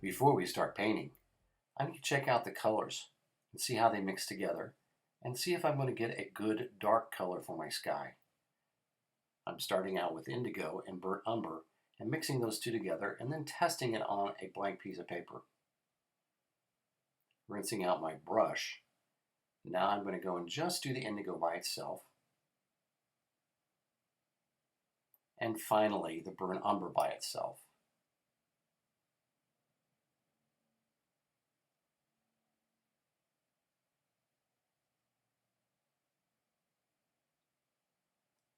Before we start painting, I need to check out the colors and see how they mix together and see if I'm going to get a good dark color for my sky. I'm starting out with indigo and burnt umber and mixing those two together and then testing it on a blank piece of paper. Rinsing out my brush. Now I'm going to go and just do the indigo by itself. And finally, the burnt umber by itself.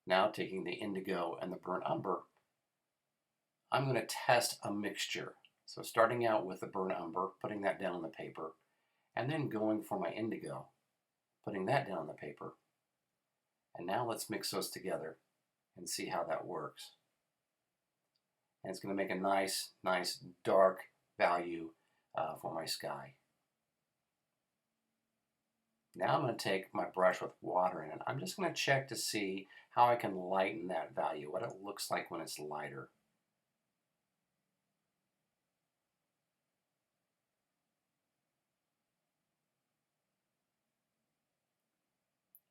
Now taking the indigo and the burnt umber, I'm going to test a mixture. So starting out with the burnt umber, putting that down on the paper, and then going for my indigo, putting that down on the paper. And now let's mix those together and see how that works. And it's going to make a nice dark value for my sky. Now I'm going to take my brush with water in it. I'm just going to check to see how I can lighten that value, what it looks like when it's lighter.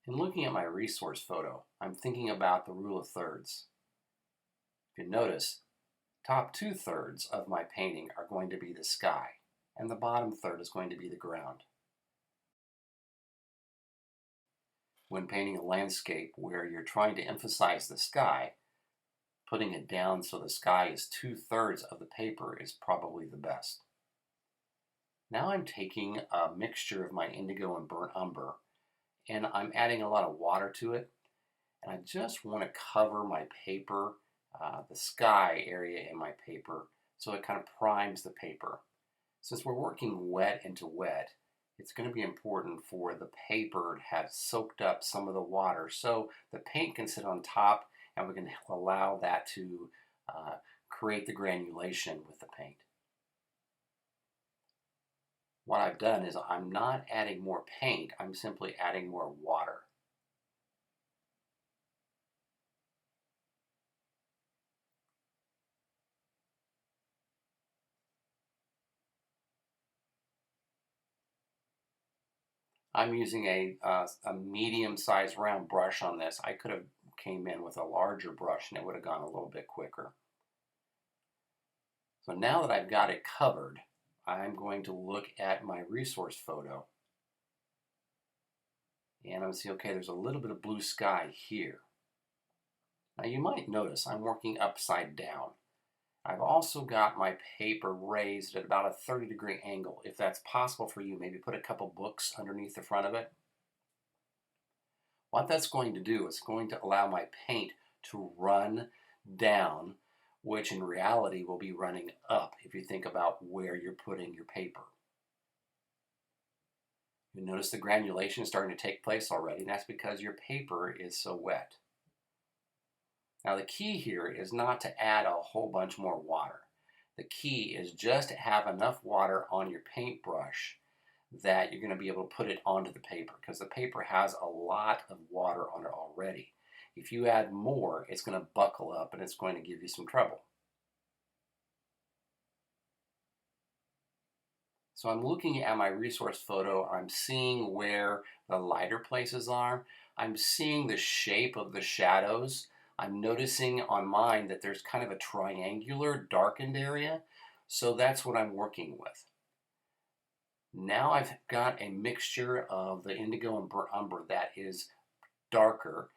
In looking at my resource photo, I'm thinking about the rule of thirds. If you notice, top 2/3 of my painting are going to be the sky, and the bottom third is going to be the ground. When painting a landscape where you're trying to emphasize the sky, putting it down so the sky is 2/3 of the paper is probably the best. Now I'm taking a mixture of my indigo and burnt umber, and I'm adding a lot of water to it, and I just want to cover my paper, the sky area in my paper, so it kind of primes the paper. Since we're working wet into wet, it's going to be important for the paper to have soaked up some of the water so the paint can sit on top and we can allow that to create the granulation with the paint. What I've done is I'm not adding more paint, I'm simply adding more water. I'm using a medium-sized round brush on this. I could have came in with a larger brush and it would have gone a little bit quicker. So now that I've got it covered, I'm going to look at my resource photo. And I'm going to see, okay, there's a little bit of blue sky here. Now you might notice I'm working upside down. I've also got my paper raised at about a 30-degree angle. If that's possible for you, maybe put a couple books underneath the front of it. What that's going to do is going to allow my paint to run down, which in reality will be running up if you think about where you're putting your paper. You notice the granulation is starting to take place already, and that's because your paper is so wet. Now the key here is not to add a whole bunch more water. The key is just to have enough water on your paintbrush that you're going to be able to put it onto the paper, because the paper has a lot of water on it already. If you add more, it's going to buckle up and it's going to give you some trouble. So I'm looking at my resource photo, I'm seeing where the lighter places are, I'm seeing the shape of the shadows. I'm noticing on mine that there's kind of a triangular darkened area, so that's what I'm working with. Now I've got a mixture of the indigo and burnt umber that is darker,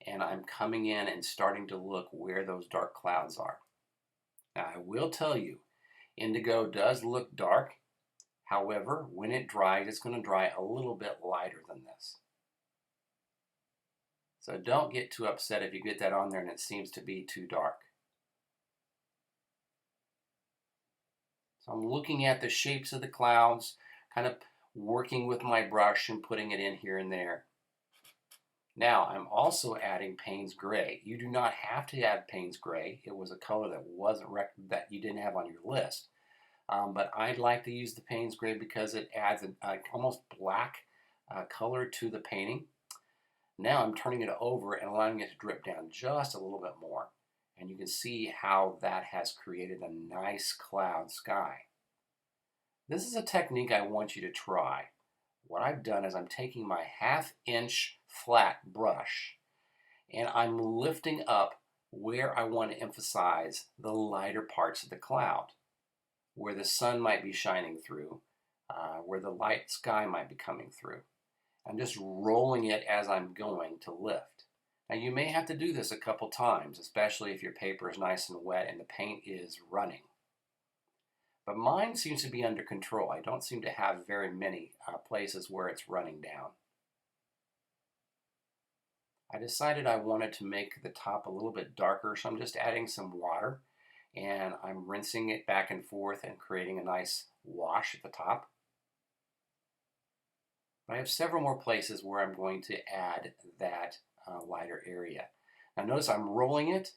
and I'm coming in and starting to look where those dark clouds are. Now I will tell you, indigo does look dark. However, when it dries, it's going to dry a little bit lighter than this. So don't get too upset if you get that on there and it seems to be too dark. So I'm looking at the shapes of the clouds, kind of working with my brush and putting it in here and there. Now I'm also adding Payne's Gray. You do not have to add Payne's Gray. It was a color that you didn't have on your list. But I'd like to use the Payne's Gray because it adds an almost black color to the painting. Now I'm turning it over and allowing it to drip down just a little bit more. And you can see how that has created a nice cloud sky. This is a technique I want you to try. What I've done is I'm taking my 1/2 inch flat brush and I'm lifting up where I want to emphasize the lighter parts of the cloud, where the sun might be shining through, where the light sky might be coming through. I'm just rolling it as I'm going to lift. Now you may have to do this a couple times, especially if your paper is nice and wet and the paint is running. But mine seems to be under control. I don't seem to have very many places where it's running down. I decided I wanted to make the top a little bit darker, so I'm just adding some water and I'm rinsing it back and forth and creating a nice wash at the top. But I have several more places where I'm going to add that lighter area. Now notice I'm rolling it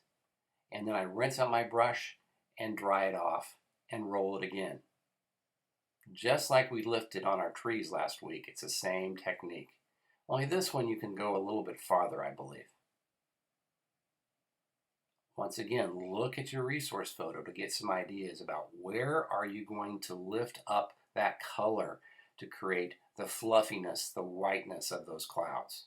and then I rinse out my brush and dry it off and roll it again. Just like we lifted on our trees last week, it's the same technique. Only this one you can go a little bit farther, I believe. Once again, look at your resource photo to get some ideas about where are you going to lift up that color to create the fluffiness, the whiteness of those clouds.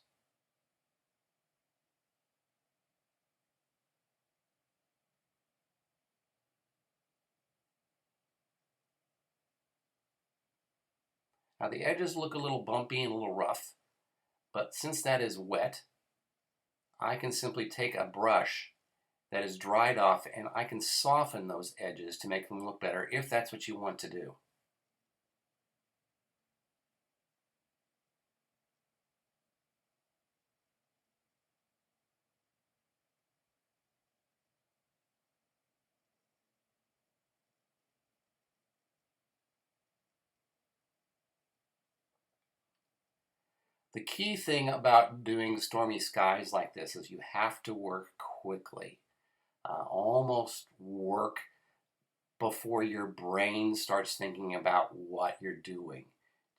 Now the edges look a little bumpy and a little rough, but since that is wet, I can simply take a brush that is dried off and I can soften those edges to make them look better if that's what you want to do. The key thing about doing stormy skies like this is you have to work quickly, almost work before your brain starts thinking about what you're doing.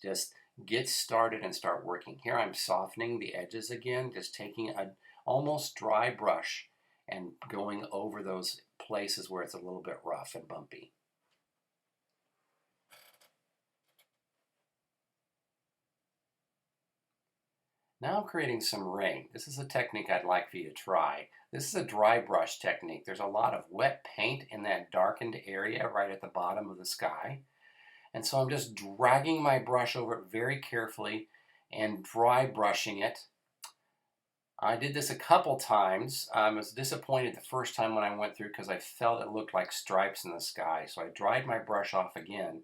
Just get started and start working. Here I'm softening the edges again, just taking an almost dry brush and going over those places where it's a little bit rough and bumpy. Now I'm creating some rain. This is a technique I'd like for you to try. This is a dry brush technique. There's a lot of wet paint in that darkened area right at the bottom of the sky. And so I'm just dragging my brush over it very carefully and dry brushing it. I did this a couple times. I was disappointed the first time when I went through because I felt it looked like stripes in the sky. So I dried my brush off again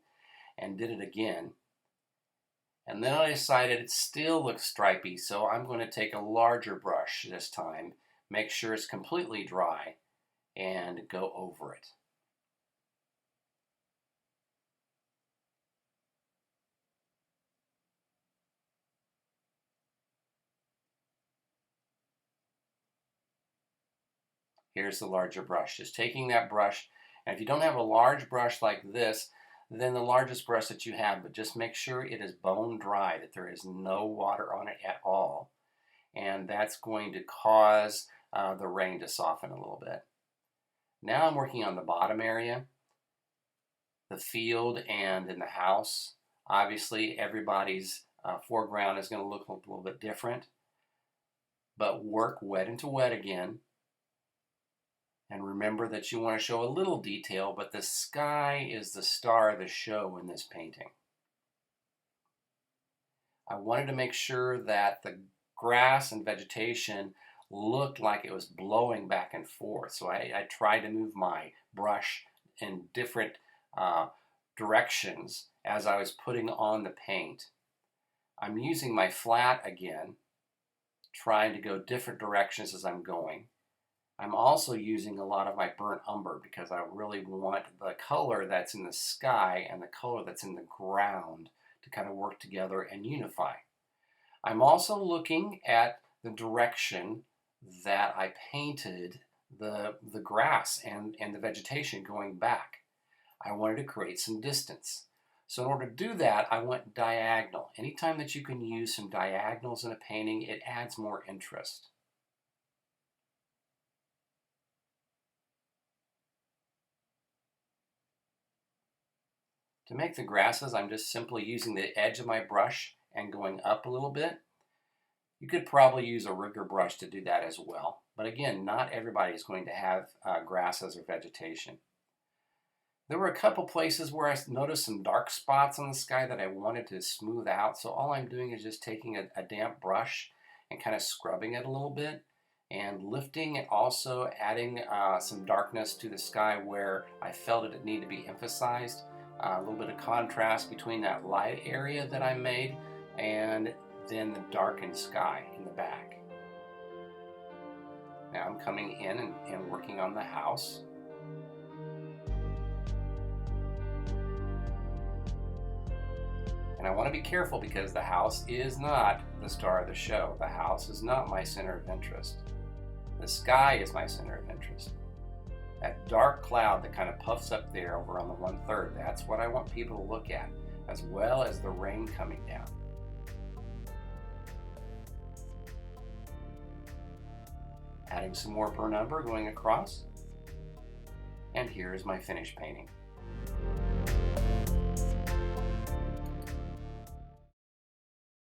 and did it again. And then I decided it still looks stripy, so I'm going to take a larger brush this time, make sure it's completely dry, and go over it. Here's the larger brush. Just taking that brush, and if you don't have a large brush like this, then the largest brush that you have, but just make sure it is bone dry, that there is no water on it at all. And that's going to cause the rain to soften a little bit. Now I'm working on the bottom area, the field, and in the house. Obviously, everybody's foreground is going to look a little bit different, but work wet into wet again. And remember that you want to show a little detail, but the sky is the star of the show in this painting. I wanted to make sure that the grass and vegetation looked like it was blowing back and forth. So I tried to move my brush in different directions as I was putting on the paint. I'm using my flat again, trying to go different directions as I'm going. I'm also using a lot of my burnt umber because I really want the color that's in the sky and the color that's in the ground to kind of work together and unify. I'm also looking at the direction that I painted the grass and the vegetation going back. I wanted to create some distance. So in order to do that, I went diagonal. Anytime that you can use some diagonals in a painting, it adds more interest. To make the grasses, I'm just simply using the edge of my brush and going up a little bit. You could probably use a rigger brush to do that as well. But again, not everybody is going to have grasses or vegetation. There were a couple places where I noticed some dark spots on the sky that I wanted to smooth out. So all I'm doing is just taking a damp brush and kind of scrubbing it a little bit and lifting and also adding some darkness to the sky where I felt it needed to be emphasized. A little bit of contrast between that light area that I made and then the darkened sky in the back. Now I'm coming in and working on the house. And I want to be careful because the house is not the star of the show. The house is not my center of interest. The sky is my center of interest. That dark cloud that kind of puffs up there over on the 1/3, that's what I want people to look at, as well as the rain coming down. Adding some more burnt umber going across. And here's my finished painting.